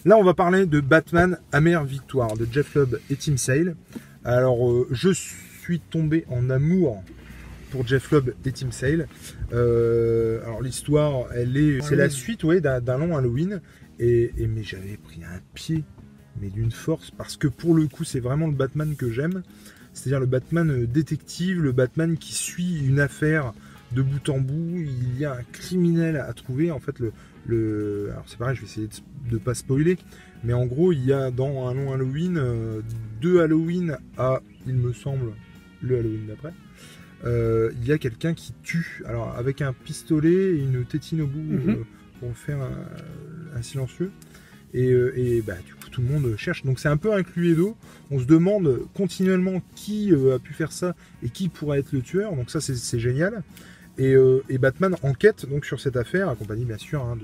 Là, on va parler de Batman Amère Victoire de Jeff Lubb et Tim Sale. Alors, je suis tombé en amour pour Jeff Lubb et Tim Sale. Alors, l'histoire, c'est la suite, ouais, d'un long Halloween. Mais j'avais pris un pied, mais d'une force, parce que pour le coup, c'est vraiment le Batman que j'aime. C'est-à-dire le Batman détective, le Batman qui suit une affaire de bout en bout. Il y a un criminel à trouver. En fait, alors c'est pareil, je vais essayer de ne pas spoiler, mais en gros, il y a dans un long Halloween, 2 Halloween à, il me semble, le Halloween d'après, il y a quelqu'un qui tue, alors avec un pistolet et une tétine au bout pour faire un silencieux. Et bah, du coup, tout le monde cherche. Donc c'est un peu un Cluedo. On se demande continuellement qui a pu faire ça et qui pourrait être le tueur. Donc ça, c'est génial. Et Batman enquête donc sur cette affaire, accompagné bien sûr hein,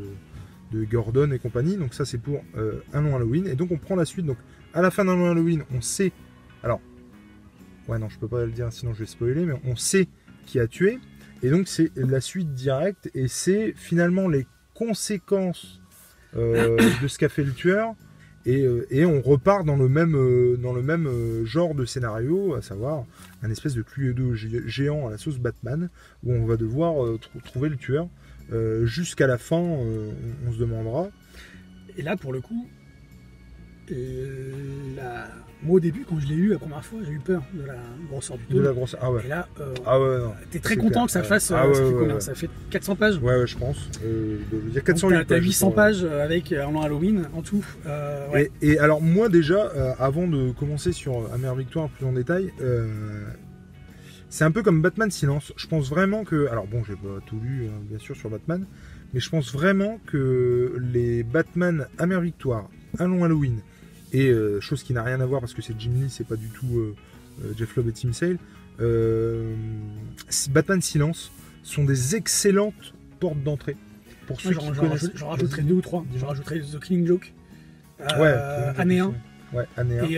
de Gordon et compagnie. Donc ça, c'est pour un long Halloween. Et donc on prend la suite. Donc à la fin d'un long Halloween, on sait. Alors, ouais, non, je peux pas le dire, sinon je vais spoiler. Mais on sait qui a tué. Et donc c'est la suite directe. Et c'est finalement les conséquences de ce qu'a fait le tueur, et on repart dans le même genre de scénario, à savoir un espèce de Cluedo géant à la sauce Batman, où on va devoir trouver le tueur. Jusqu'à la fin, on se demandera. Et là, pour le coup, moi au début, quand je l'ai eu la première fois, j'ai eu peur de la grosseur du tome. De la grosse... Ah ouais. Et là, t'es très content que ça fasse. Ça fait 400 pages. Ouais, je pense. Il y a 400 pages. T'as 800 pages avec un long Halloween en tout. Ouais. Et alors, moi, déjà, avant de commencer sur Amère Victoire plus en détail, c'est un peu comme Batman Silence. Je pense vraiment que. Alors, bon, j'ai pas tout lu, bien sûr, sur Batman, mais je pense vraiment que les Batman Amère Victoire, un long Halloween, et chose qui n'a rien à voir parce que c'est Jim Lee, c'est pas du tout Jeff Lubb et Tim Sale. Batman Silence sont des excellentes portes d'entrée. Pour ceux qui connaissent. J'en rajouterai 2 ou 3. Je rajouterai The Killing Joke, année 1. Ouais, année 1. Et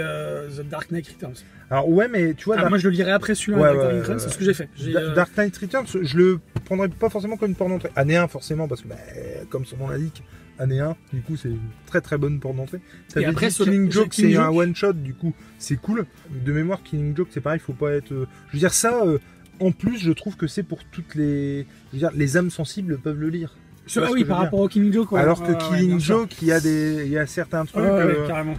The Dark Knight Returns. Alors ouais, mais tu vois... moi je le lirai après celui-là, c'est ce que j'ai fait. Dark Knight Returns, je le prendrais pas forcément comme une porte d'entrée. Année 1 forcément, parce que comme son nom l'indique, année 1, du coup c'est une très très bonne porte d'entrée. Et après Killing Joke, c'est un one shot, du coup c'est cool. De mémoire, Killing Joke, c'est pareil, faut pas être... Je veux dire ça, en plus je trouve que c'est pour toutes les... Je veux dire, les âmes sensibles peuvent le lire. Ah oui, par rapport au Killing Joke. Alors que Killing Joke, il y a certains trucs. Carrément.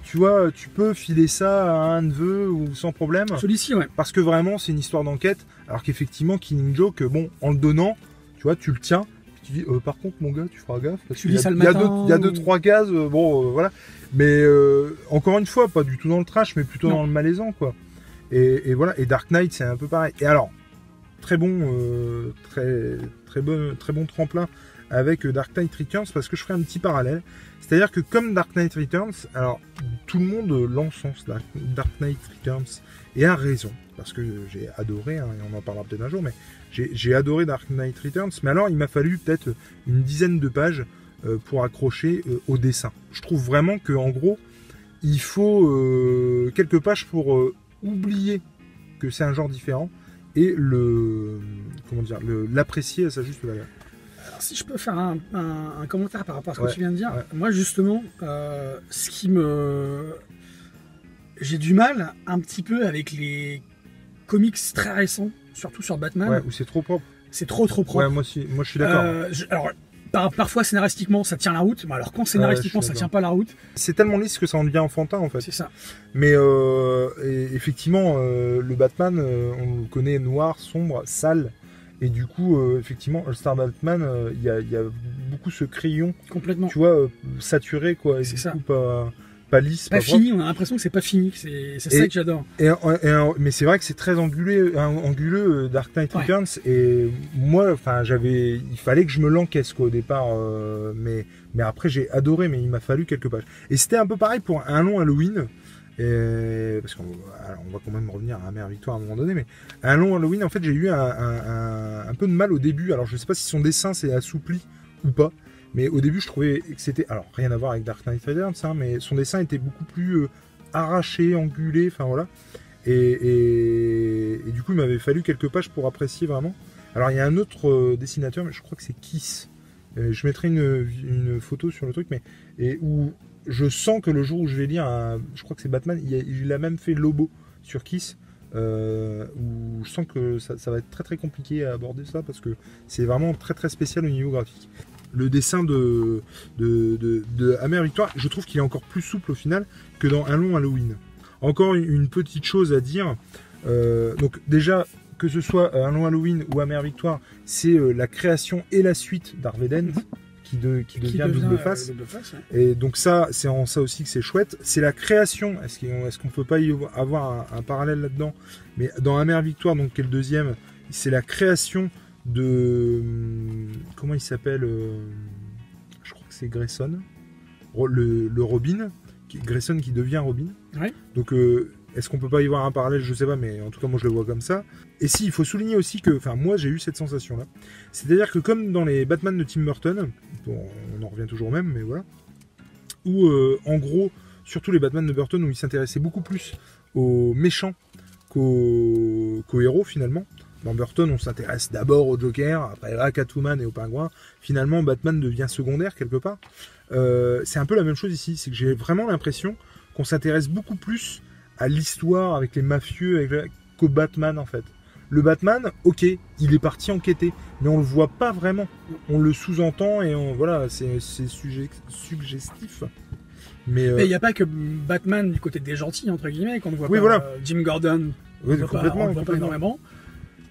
Tu vois, tu peux filer ça à un neveu ou sans problème. Celui-ci, ouais. Parce que vraiment, c'est une histoire d'enquête. Alors qu'effectivement, Killing Joke, bon, en le donnant, tu vois, tu le tiens. Puis tu dis, par contre, mon gars, tu feras gaffe. Parce qu'il y a 2-3 cases. Voilà. Mais encore une fois, pas du tout dans le trash, mais plutôt dans le malaisant, quoi. Et voilà. Et Dark Knight, c'est un peu pareil. Et alors, très bon tremplin avec Dark Knight Returns, parce que je ferai un petit parallèle. C'est-à-dire que comme Dark Knight Returns, alors tout le monde l'encense Dark Knight Returns, et a raison, parce que j'ai adoré, hein, et on en parlera peut-être un jour, mais j'ai adoré Dark Knight Returns, mais alors il m'a fallu peut-être une dizaine de pages pour accrocher au dessin. Je trouve vraiment que en gros, il faut quelques pages pour oublier que c'est un genre différent, et l'apprécier à sa juste valeur. Alors, si je peux faire un commentaire par rapport à ce que tu viens de dire, moi justement, j'ai du mal un petit peu avec les comics très récents, surtout sur Batman. Ouais, où c'est trop propre. C'est trop propre. Ouais, moi je suis d'accord. Alors, parfois scénaristiquement ça tient la route, mais alors quand scénaristiquement ça tient pas la route, c'est tellement lisse que ça en devient enfantin en fait. C'est ça. Mais effectivement, le Batman, on le connaît noir, sombre, sale, et du coup, effectivement, All Star Batman, il y a beaucoup ce crayon, complètement, tu vois, saturé quoi, et c'est du ça. coup pas lisse, pas fini. On a l'impression que c'est pas fini. C'est ça que j'adore. Mais c'est vrai que c'est très anguleux Dark Knight Returns, et moi, enfin, il fallait que je me l'encaisse quoi au départ, mais après j'ai adoré, mais il m'a fallu quelques pages. Et c'était un peu pareil pour un long Halloween. Parce qu'on va quand même revenir à Amère Victoire à un moment donné, mais un long Halloween, en fait, j'ai eu un peu de mal au début. Alors, je sais pas si son dessin s'est assoupli ou pas, mais au début, je trouvais que c'était... Alors, rien à voir avec Dark Knight Returns, hein, mais son dessin était beaucoup plus arraché, angulé, enfin voilà. Et du coup, il m'avait fallu quelques pages pour apprécier vraiment. Alors, il y a un autre dessinateur, mais je crois que c'est Kiss. Je mettrai une photo sur le truc, mais où je sens que le jour où je vais lire, je crois que c'est Batman, il a même fait Lobo sur Kiss, où je sens que ça va être très très compliqué à aborder ça, parce que c'est vraiment très très spécial au niveau graphique. Le dessin de Amère Victoire, je trouve qu'il est encore plus souple au final que dans Un long Halloween. Encore une petite chose à dire, donc déjà, que ce soit Un long Halloween ou Amère Victoire, c'est la création et la suite d'Harvey Dent qui devient Double Face. Ouais. Et donc ça, c'est en ça aussi que c'est chouette. C'est la création. Est-ce qu'on peut pas y avoir un parallèle là-dedans? Mais dans Amère Victoire, donc qui est le deuxième, c'est la création de comment il s'appelle, je crois que c'est Grayson, le Robin, Grayson qui devient Robin. Ouais. Donc est-ce qu'on peut pas y voir un parallèle? Je sais pas, mais en tout cas moi je le vois comme ça. Et si, il faut souligner aussi que, enfin moi j'ai eu cette sensation là, c'est-à-dire que comme dans les Batman de Tim Burton, bon, on en revient toujours au même, mais voilà, où en gros, surtout les Batman de Burton où il s'intéressait beaucoup plus aux méchants qu'aux héros finalement. Dans Burton, on s'intéresse d'abord au Joker, après à Catwoman et au Pingouin. Finalement, Batman devient secondaire quelque part. C'est un peu la même chose ici. C'est que j'ai vraiment l'impression qu'on s'intéresse beaucoup plus à l'histoire avec les mafieux qu'au Batman en fait. Le Batman, ok, il est parti enquêter, mais on le voit pas vraiment. On le sous-entend et voilà, c'est suggestif. Mais il n'y a pas que Batman du côté des gentils entre guillemets qu'on ne voit oui, pas. Voilà. Jim Gordon, oui, on le voit pas énormément.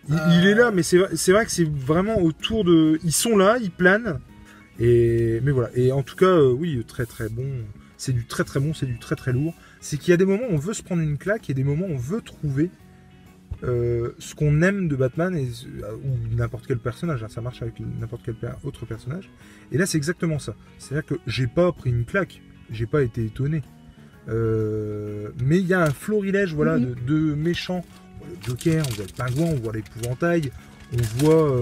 Il est là, mais c'est vrai que c'est vraiment autour de. Ils sont là, ils planent. Mais voilà. Et en tout cas, oui, très très bon. C'est du très très bon, c'est du très très lourd. C'est qu'il y a des moments où on veut se prendre une claque et des moments où on veut trouver ce qu'on aime de Batman ou n'importe quel personnage. Hein, ça marche avec n'importe quel autre personnage. Et là, c'est exactement ça. C'est-à-dire que j'ai pas pris une claque, j'ai pas été étonné. Mais il y a un florilège, voilà, de méchants. On voit le Joker, on voit le Pingouin, on voit l'épouvantail, on voit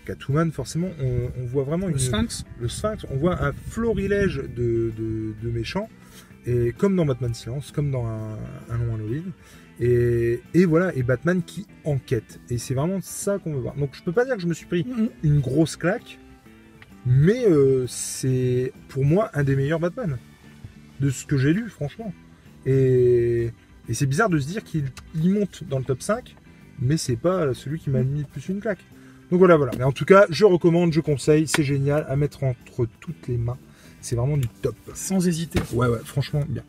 Catwoman, forcément, on voit vraiment le Sphinx, on voit un florilège de méchants, et comme dans Batman Silence, comme dans un long Halloween, et voilà, et Batman qui enquête, et c'est vraiment ça qu'on veut voir. Donc je peux pas dire que je me suis pris une grosse claque, mais c'est pour moi un des meilleurs Batman de ce que j'ai lu, franchement. Et c'est bizarre de se dire qu'il monte dans le top 5, mais c'est pas celui qui m'a mis plus une claque. Donc voilà. Mais en tout cas, je recommande, je conseille, c'est génial à mettre entre toutes les mains. C'est vraiment du top. Sans hésiter. Ouais, franchement, bien.